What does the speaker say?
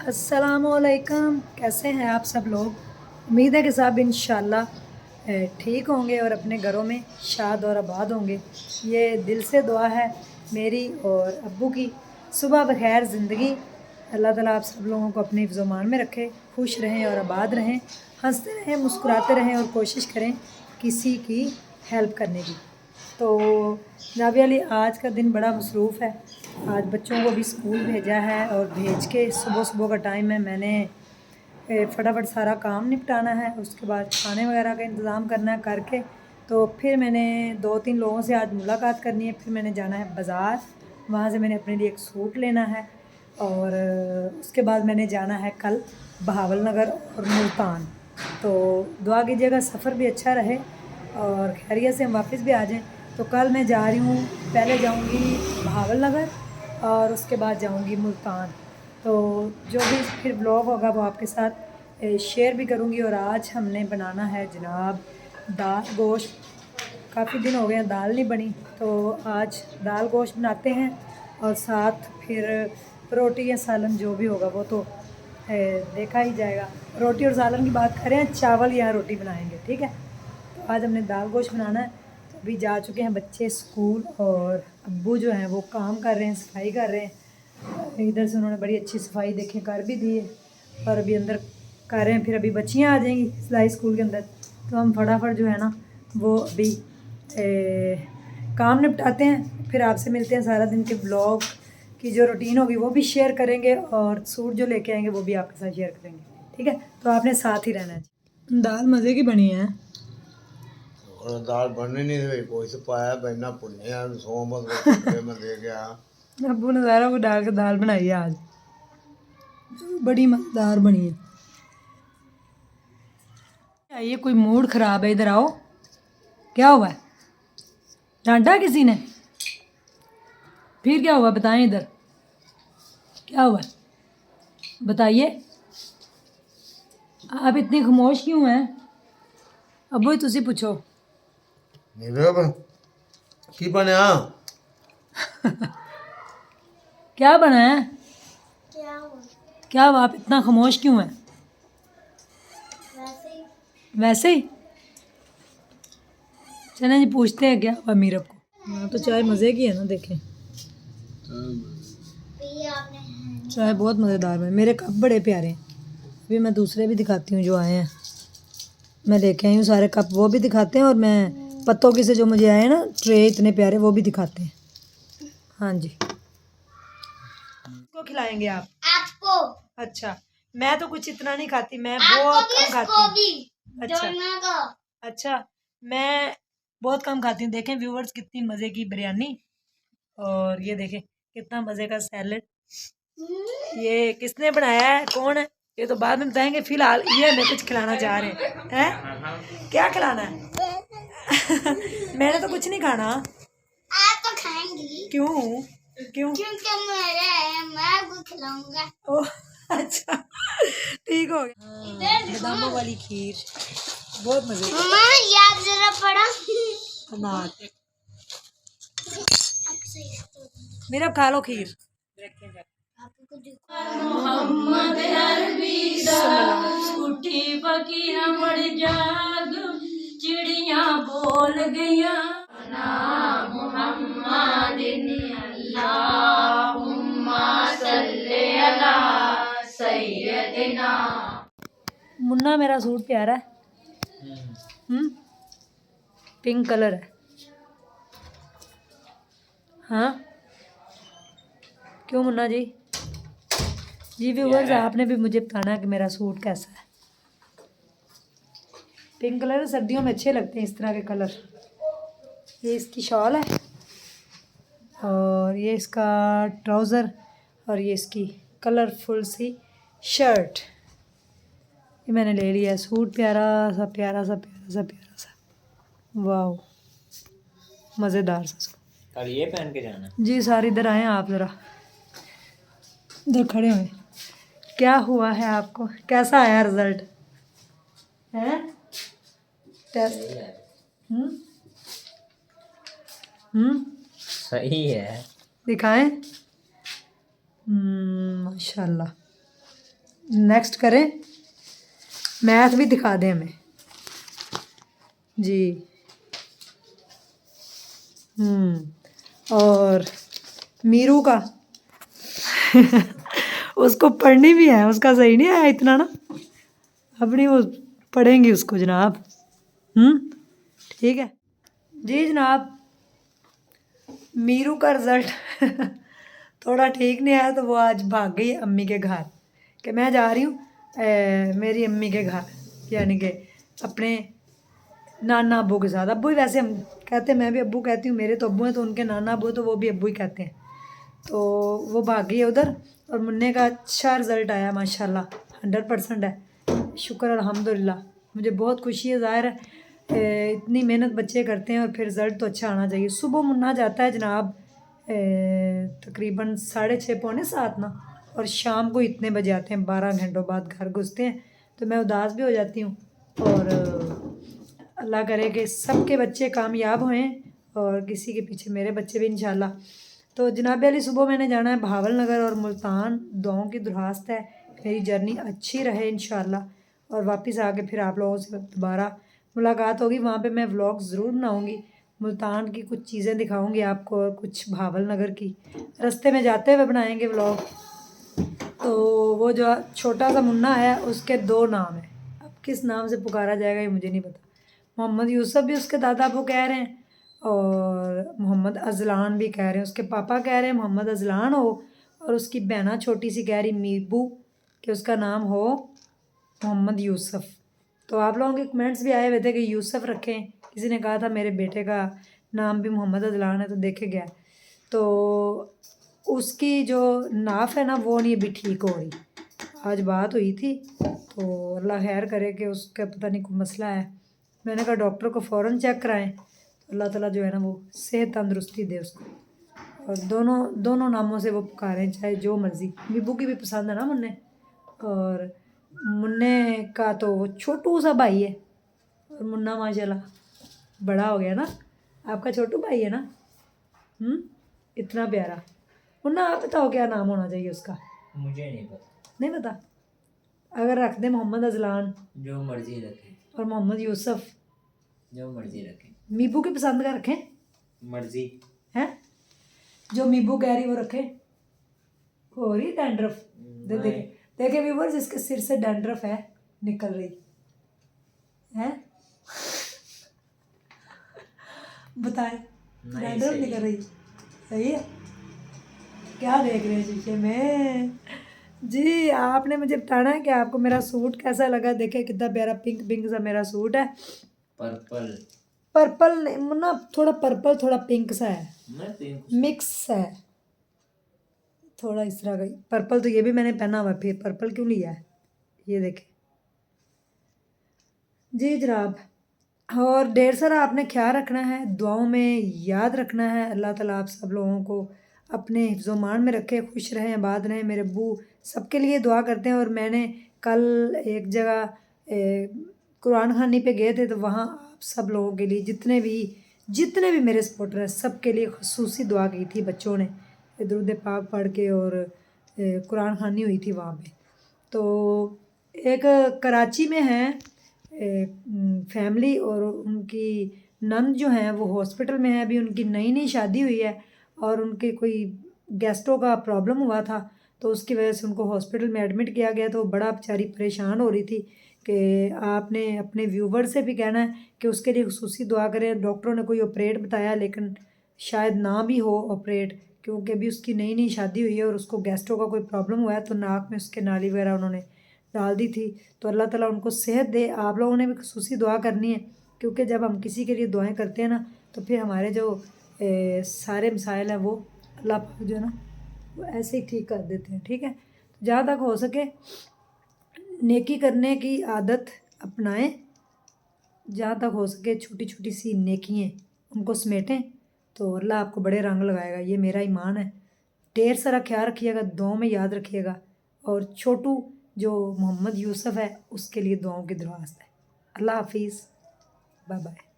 अस्सलामुअलैकुम। कैसे हैं आप सब लोग? उम्मीद है कि सब इंशाल्लाह ठीक होंगे और अपने घरों में शाद और आबाद होंगे। ये दिल से दुआ है मेरी और अब्बू की। सुबह बखैर ज़िंदगी। अल्लाह ताला आप सब लोगों को अपने ज़ुबान में रखे, खुश रहें और आबाद रहें, हंसते रहें, मुस्कुराते रहें और कोशिश करें किसी की हेल्प करने की। तो नाबिया अली, आज का दिन बड़ा मसरूफ़ है। आज बच्चों को भी स्कूल भेजा है और भेज के सुबह सुबह का टाइम है। मैंने फटाफट सारा काम निपटाना है, उसके बाद खाने वगैरह का इंतज़ाम करना है। करके तो फिर मैंने 2-3 लोगों से आज मुलाकात करनी है। फिर मैंने जाना है बाज़ार, वहाँ से मैंने अपने लिए एक सूट लेना है और उसके बाद मैंने जाना है कल बहावल नगर और मुल्तान। तो दुआ कीजिएगा सफ़र भी अच्छा रहे और खैरियत से हम वापस भी आ जाएं। तो कल मैं जा रही हूँ, पहले जाऊँगी बहावल नगर और उसके बाद जाऊँगी मुल्तान। तो जो भी फिर ब्लॉग होगा वो आपके साथ शेयर भी करूँगी। और आज हमने बनाना है जनाब दाल गोश्त। काफ़ी दिन हो गए हैं दाल नहीं बनी, तो आज दाल गोश्त बनाते हैं और साथ फिर रोटी या सालन जो भी होगा वो तो देखा ही जाएगा। रोटी और सालन की बात करें, चावल या रोटी बनाएंगे, ठीक है। तो आज हमने दाल गोश्त बनाना है। तो अभी जा चुके हैं बच्चे स्कूल और अब्बू जो हैं वो काम कर रहे हैं, सफाई कर रहे हैं। इधर से उन्होंने बड़ी अच्छी सफाई देखें कर भी दी है और अभी अंदर कर रहे हैं। फिर अभी बच्चियाँ आ जाएंगी सिलाई स्कूल के अंदर, तो हम फटाफट जो है ना वो अभी काम निपटाते हैं। फिर आपसे मिलते हैं। सारा दिन के ब्लॉग की जो रूटीन होगी वो भी शेयर करेंगे और सूट जो लेके आएंगे वो भी आपके साथ शेयर करेंगे, ठीक है। तो आपने साथ ही रहना है। दाल मज़े की बनी है और दाल बननी नहीं थी, कोई से पाया बैना पुण्य सोमत को कपड़े में दे गया। अब्बू ने सारा कुछ डाल के दाल बनाई है आज, बड़ी मज़ेदार बनी है। ये कोई मूड ख़राब है, इधर आओ। क्या हुआ है? डांटा किसी ने? फिर क्या हुआ बताएं, इधर क्या हुआ बताइए। आप इतनी खामोश क्यों हैं? अब्बू तुसी पूछो। की बनया? क्या बना है? क्या हुआ? आप इतना खामोश क्यों हैं? वैसे ही चलें जी, पूछते हैं क्या हुआ मीरब को। हाँ तो चाय मज़े की है ना, देखें चाय बहुत मज़ेदार है। मेरे कप बड़े प्यारे हैं। अभी मैं दूसरे भी दिखाती हूँ जो आए हैं। मैं लेके आई हूँ सारे कप, वो भी दिखाते हैं और मैं पत्तों की से जो मुझे आए हैं ना ट्रे इतने प्यारे, वो भी दिखाते हैं। हाँ जी। किसको खिलाएंगे आप? आपको। अच्छा, मैं तो कुछ इतना नहीं खाती, मैं बहुत कम खाती हूँ। अच्छा अच्छा, मैं बहुत कम खाती हूँ। देखें व्यूवर्स कितनी मज़े की बिरयानी, और ये देखें कितना मज़े का सैलेड। ये किसने बनाया है, कौन है ये तो बाद में बताएंगे। फिलहाल ये हमें कुछ खिलाना चाह रहे हैं। क्या खिलाना है? मैंने तो कुछ नहीं खाना। आप तो खाएंगी। क्यों क्यों? क्योंकि मेरे है, मैं आपको खिलाऊंगा। ओह अच्छा, ठीक हो गया। बादामों वाली खीर बहुत मजे की। मम्मा याद जरा पड़ा अनार। मेरा खा लो खीर। मोहम्मद अरबी उठी फकीरा बड़ जाग, चिड़िया बोल गया ना मोहम्मद अल्लाहुम्मा सल्ले अला सय्यदिना। मुन्ना मेरा सूट प्यारा है, पिंक कलर है। हाँ क्यों मुन्ना जी? जी व्यूवर्स आपने भी मुझे बताना है कि मेरा सूट कैसा है। पिंक कलर सर्दियों में अच्छे लगते हैं इस तरह के कलर। ये इसकी शॉल है और ये इसका ट्राउज़र और ये इसकी कलरफुल सी शर्ट। ये मैंने ले लिया। सूट प्यारा सा प्यारा सा प्यारा सा प्यारा सा, वाह मज़ेदार सा सूट। कल ये पहन के जाना जी। सारे इधर आए आप ज़रा, इधर खड़े हुए। क्या हुआ है आपको? कैसा आया रिजल्ट? हैं टेस्ट? सही है। दिखाएं। माशाल्लाह नेक्स्ट करें, मैथ भी दिखा दें हमें जी। और मीरू का उसको पढ़नी भी है, उसका सही नहीं आया इतना ना, अपनी वो पढ़ेंगी उसको जनाब। ठीक है जी जनाब। मीरू का रिज़ल्ट थोड़ा ठीक नहीं आया तो वो आज भाग गई अम्मी के घर कि मैं जा रही हूँ मेरी अम्मी के घर, यानी कि अपने नाना अब्बू के साथ। अब्बू ही वैसे हम कहते हैं, मैं भी अब्बू कहती हूँ, मेरे तो अब्बू हैं तो उनके नाना अब्बू तो वो भी अब्बू ही कहते हैं। तो वो भागी है उधर। और मुन्ने का अच्छा रिज़ल्ट आया माशाल्लाह, 100% है। शुक्र अल्हम्दुलिल्लाह, मुझे बहुत खुशी है। ज़ाहिर है इतनी मेहनत बच्चे करते हैं और फिर रिज़ल्ट तो अच्छा आना चाहिए। सुबह मुन्ना जाता है जनाब तकरीबन 6:30 पौने 7 ना, और शाम को इतने बजे आते हैं, 12 घंटों बाद घर घुसते हैं। तो मैं उदास भी हो जाती हूँ। और अल्लाह करे कि सबके बच्चे कामयाब होएं और किसी के पीछे मेरे बच्चे भी इंशाल्लाह। तो जनाब अली सुबह मैंने जाना है भावल नगर और मुल्तान, दुआओं की दरख्वास्त है मेरी जर्नी अच्छी रहे इंशाल्लाह। और वापस आके फिर आप लोगों से दोबारा मुलाकात होगी, वहाँ पे मैं व्लॉग ज़रूर बनाऊँगी। मुल्तान की कुछ चीज़ें दिखाऊँगी आपको और कुछ भावल नगर की, रास्ते में जाते हुए बनाएंगे व्लॉग। तो वो जो छोटा सा मुन्ना है उसके 2 नाम हैं, अब किस नाम से पुकारा जाएगा ये मुझे नहीं पता। मोहम्मद यूसुफ भी उसके दादा अबू कह रहे हैं और मोहम्मद अजलान भी कह रहे हैं, उसके पापा कह रहे हैं मोहम्मद अजलान हो, और उसकी बहना छोटी सी कह रही मीबू कि उसका नाम हो मोहम्मद यूसुफ। तो आप लोगों के कमेंट्स भी आए हुए थे कि यूसुफ रखें, किसी ने कहा था मेरे बेटे का नाम भी मोहम्मद अजलान है, तो देखे गया। तो उसकी जो नाफ है ना वो नहीं अभी ठीक हो रही, आज बात हुई थी। तो अल्लाह खैर करे कि उसका पता नहीं कोई मसला है। मैंने कहा डॉक्टर को फ़ौरन चेक कराएं, तो अल्लाह ताला जो है ना वो सेहत तंदुरुस्ती दे उसको। और दोनों नामों से वो पुकारें, चाहे जो मर्ज़ी। नीबू की भी पसंद है ना मुन्ने, और मुन्ने का तो वो छोटू सा भाई है, और मुन्ना माशाल्लाह बड़ा हो गया ना। आपका छोटू भाई है ना, इतना प्यारा। मुन्ना आप बताओ क्या नाम होना चाहिए उसका? मुझे नहीं पता। नहीं पता? अगर रख दे मोहम्मद अजलान जो मर्जी रखे, और मोहम्मद यूसुफ, जो मर्जी रखे, मीबू की पसंद का रखें मर्जी हैं, जो मीबू कह रही वो रखें। हो रही डैंड्रफ, देखे देखे व्यूवर्स, इसके सिर से डैंड्रफ है निकल रही है, बताए डैंड्रफ निकल रही, सही है? क्या देख रहे हैं शीशे में जी? आपने मुझे बताना है कि आपको मेरा सूट कैसा लगा। देखे कितना प्यारा पिंक पिंक सा मेरा सूट है। पर्पल, पर्पल नहीं मुन्ना, थोड़ा पर्पल थोड़ा पिंक सा है, मैं पिंक मिक्स है थोड़ा इस तरह का। पर्पल तो ये भी मैंने पहना हुआ है, फिर पर्पल क्यों लिया है? ये देखे जी जनाब। और ढेर सारा आपने ख्याल रखना है, दुआओं में याद रखना है। अल्लाह ताला आप सब लोगों को अपने हिफ्ज़-ओ-मान में रखे, खुश रहें, आबाद रहें। मेरे अब्बू सबके लिए दुआ करते हैं। और मैंने कल एक जगह कुरान खानी पे गए थे, तो वहाँ आप सब लोगों के लिए जितने भी मेरे सपोर्टर हैं सब के लिए ख़ुसूसी दुआ की थी बच्चों ने, दुरूद पाक पढ़ के, और कुरान खानी हुई थी वहाँ पे। तो एक कराची में है फैमिली, और उनकी नंद जो हैं वो हॉस्पिटल में है अभी, उनकी नई नई शादी हुई है और उनके कोई गैस्ट्रो का प्रॉब्लम हुआ था, तो उसकी वजह से उनको हॉस्पिटल में एडमिट किया गया। तो बड़ा बेचारी परेशान हो रही थी कि आपने अपने व्यूवर से भी कहना है कि उसके लिए ख़ुसूसी दुआ करें। डॉक्टरों ने कोई ऑपरेट बताया, लेकिन शायद ना भी हो ऑपरेट, क्योंकि अभी उसकी नई नई शादी हुई है और उसको गैस्ट्रो का कोई प्रॉब्लम हुआ है, तो नाक में उसके नाली वगैरह उन्होंने डाल दी थी। तो अल्लाह ताला उनको सेहत दे। आप लोगों ने भी ख़ुसूसी दुआ करनी है, क्योंकि जब हम किसी के लिए दुआएं करते हैं ना, तो फिर हमारे जो सारे मसाइल हैं वो अल्लाह पाक जो है ना वो ऐसे ही ठीक कर देते हैं। ठीक है, जहाँ तक हो सके नेकी करने की आदत अपनाएं, जहाँ तक हो सके छोटी छोटी सी नेकियाँ उनको समेटें, तो अल्लाह आपको बड़े रंग लगाएगा। ये मेरा ईमान है। ढेर सारा ख्याल रखिएगा, दुआओं में याद रखिएगा। और छोटू जो मोहम्मद यूसुफ है उसके लिए दुआओं की दरख्वास्त है। अल्लाह हाफिज़, बाय बाय।